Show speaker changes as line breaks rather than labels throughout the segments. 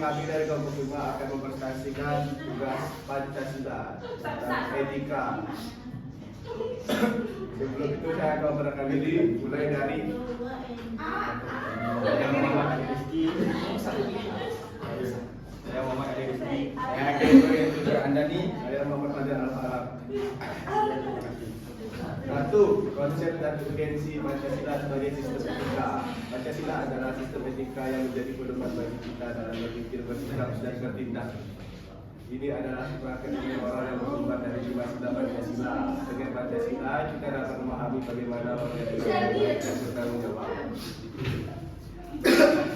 kami dari kelompok 5 akan mempresentasikan tugas Pancasila tentang etika. Sebelum itu saya akan memperkenalkan diri, mulai dari saya Muhammad Rizky. Saya Muhammad Rizky. Saya Akhil Andani. Saya Muhammad Fajar Al-Farab. Satu, konsep dan urgensi Pancasila sebagai sistem etika. Pancasila adalah sistem etika yang menjadi pedoman bagi kita dalam berpikir, bersikap, dan bertindak. Ini adalah sebagai moral yang bersumber dari jiwa sila Pancasila. Dengan Pancasila, kita dapat memahami bagaimana Pancasila dan bertanggung jawab.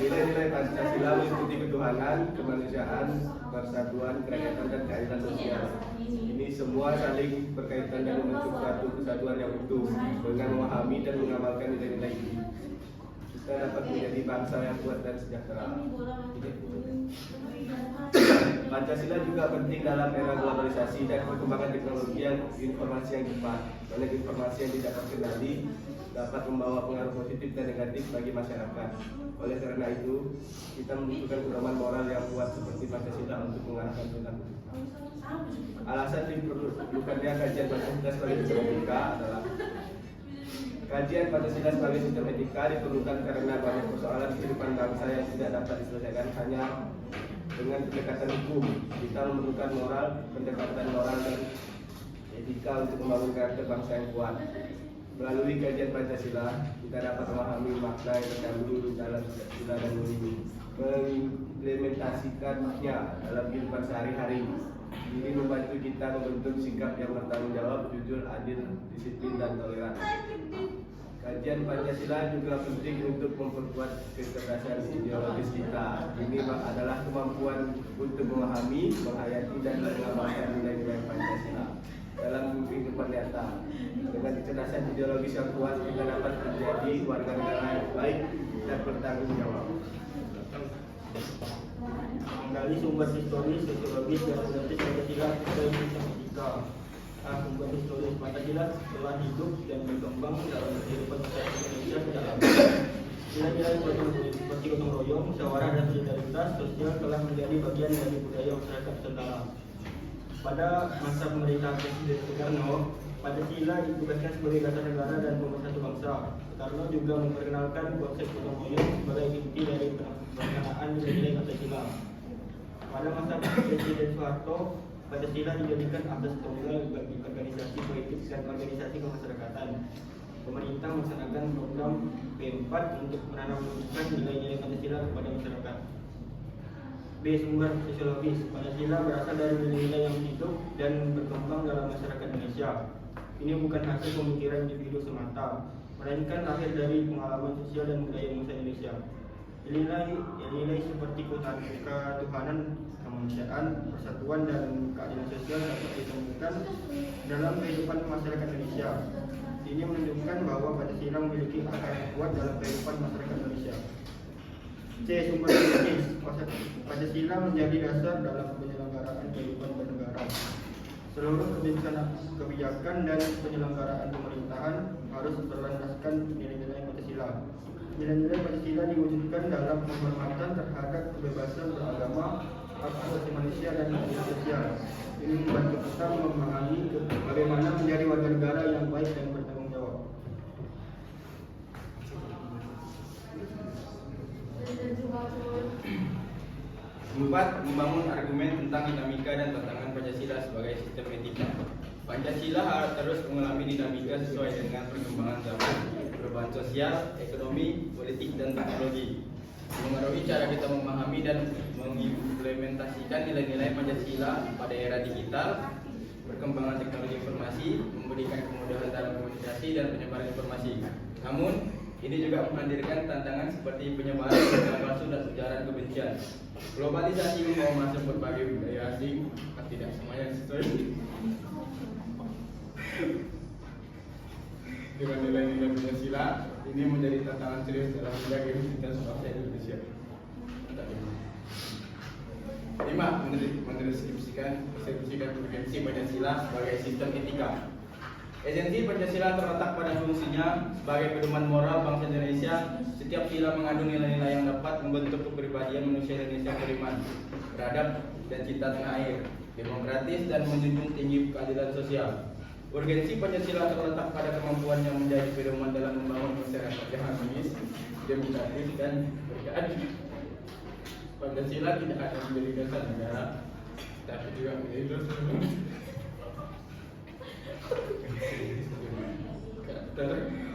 Nilai-nilai Pancasila meliputi ketuhanan, kemanusiaan, persatuan, kerakyatan, dan keadilan sosial. Ini semua saling berkaitan dan membentuk suatu kesatuan yang utuh. Dengan memahami dan mengamalkan nilai-nilai ini, kita dapat menjadi bangsa yang kuat dan sejahtera. Pancasila juga penting dalam era globalisasi dan perkembangan teknologi yang informasi yang cepat. Banyak informasi yang tidak terkendali dapat membawa pengaruh positif dan negatif bagi masyarakat. Oleh karena itu, kita membutuhkan pedoman moral yang kuat seperti Pancasila untuk mengarahkan perilaku. Alasan diperlukannya kajian Pancasila sebagai sistem etika adalah kajian Pancasila sebagai sistem etika diperlukan karena banyak persoalan kehidupan bangsa yang tidak dapat diselesaikan hanya dengan pendekatan hukum. Kita memerlukan pendekatan moral dan etika untuk membangun karakter bangsa yang kuat. Melalui kajian Pancasila, kita dapat memahami makna yang terkandung dalam Pancasila dan mengimplementasikannya dalam kehidupan sehari-hari. Ini membantu kita membentuk sikap yang bertanggung jawab, jujur, adil, disiplin, dan toleran. Kajian Pancasila juga penting untuk memperkuat kecerdasan ideologis kita. Ini adalah kemampuan untuk memahami, menghayati, dan mengamalkan nilai-nilai Pancasila dalam kehidupan nyata. Dengan kecerdasan ideologis yang kuat, kita dapat menjadi warga negara yang baik dan bertanggung jawab.
Menggali sumber historis, sosiologis, dan politik Pancasila sebagai sistem etika. Sumber historis Pancasila telah hidup dan berkembang dalam kehidupan masyarakat Indonesia sejak lama. Nilai-nilai seperti gotong royong, musyawarah, dan solidaritas sosial telah menjadi bagian dari budaya masyarakat Nusantara. Pada masa pemerintahan Presiden Soekarno, Pancasila ditugaskan sebagai dasar negara dan pemersatu bangsa. Soekarno juga memperkenalkan konsep gotong royong sebagai inti dari pelaksanaan nilai-nilai Pancasila. Pada masa Presiden Soeharto, Pancasila dijadikan asas tunggal bagi organisasi politik dan organisasi kemasyarakatan. Pemerintah melaksanakan program P4 untuk menanamkan nilai-nilai Pancasila kepada masyarakat. B. Sumber sosiologis. Pancasila berasal dari nilai-nilai yang hidup dan berkembang dalam masyarakat Indonesia. Ini bukan hasil pemikiran individu semata, melainkan lahir dari pengalaman sosial dan budaya bangsa Indonesia. Nilai-nilai seperti ketuhanan, kemanusiaan, persatuan, dan keadilan sosial dapat ditemukan dalam kehidupan masyarakat Indonesia. Ini menunjukkan bahwa Pancasila memiliki akar yang kuat dalam kehidupan masyarakat Indonesia. C. Sumber politis. Pancasila menjadi dasar dalam penyelenggaraan kehidupan bernegara. Seluruh kebijakan dan penyelenggaraan pemerintahan harus berlandaskan nilai-nilai Pancasila. Nilai-nilai Pancasila diwujudkan dalam penghormatan terhadap kebebasan beragama, hak asasi manusia, dan keadilan sosial. Ini membantu kita memahami bagaimana menjadi warga negara yang baik dan bertanggung jawab.
Empat, membangun argumen tentang dinamika dan tantangan Pancasila sebagai sistem etika. Pancasila terus mengalami dinamika sesuai dengan perkembangan zaman, perubahan sosial, ekonomi, politik, dan teknologi. Mengaruhi cara kita memahami dan mengimplementasikan nilai-nilai Pancasila pada era digital, perkembangan teknologi informasi, memberikan kemudahan dalam komunikasi dan penyebaran informasi. Namun, ini juga menghadirkan tantangan seperti penyebaran berita palsu dan ujaran kebencian. Globalisasi membawa masuk berbagai budaya asing, tidak semuanya sesuai dengan nilai-nilai Pancasila. Ini menjadi tantangan serius dalam menjaga identitas bangsa Indonesia. 5. Mendeskripsikan urgensi Pancasila sebagai sistem etika. Esensi Pancasila terletak pada fungsinya sebagai pedoman moral bangsa Indonesia. Setiap sila mengandung nilai-nilai yang dapat membentuk kepribadian manusia Indonesia beriman, beradab dan cinta tanah air, demokratis dan menjunjung tinggi keadilan sosial. Urgensi Pancasila terletak pada kemampuannya menjadi pedoman dalam membangun masyarakat yang harmonis, demokratis dan berkeadilan. Pancasila tidak hanya menjadi dasar negara, tapi juga menjadi dasar karakter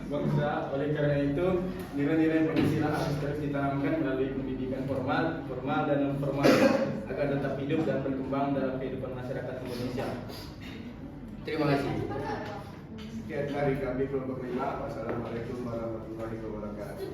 bangsa. Oleh karena itu, nilai-nilai Pancasila harus terus ditanamkan melalui pendidikan formal dan non formal agar tetap hidup dan berkembang dalam kehidupan masyarakat Indonesia. Terima kasih.
Sekian dari kami kelompok 5. Wassalamualaikum warahmatullahi wabarakatuh.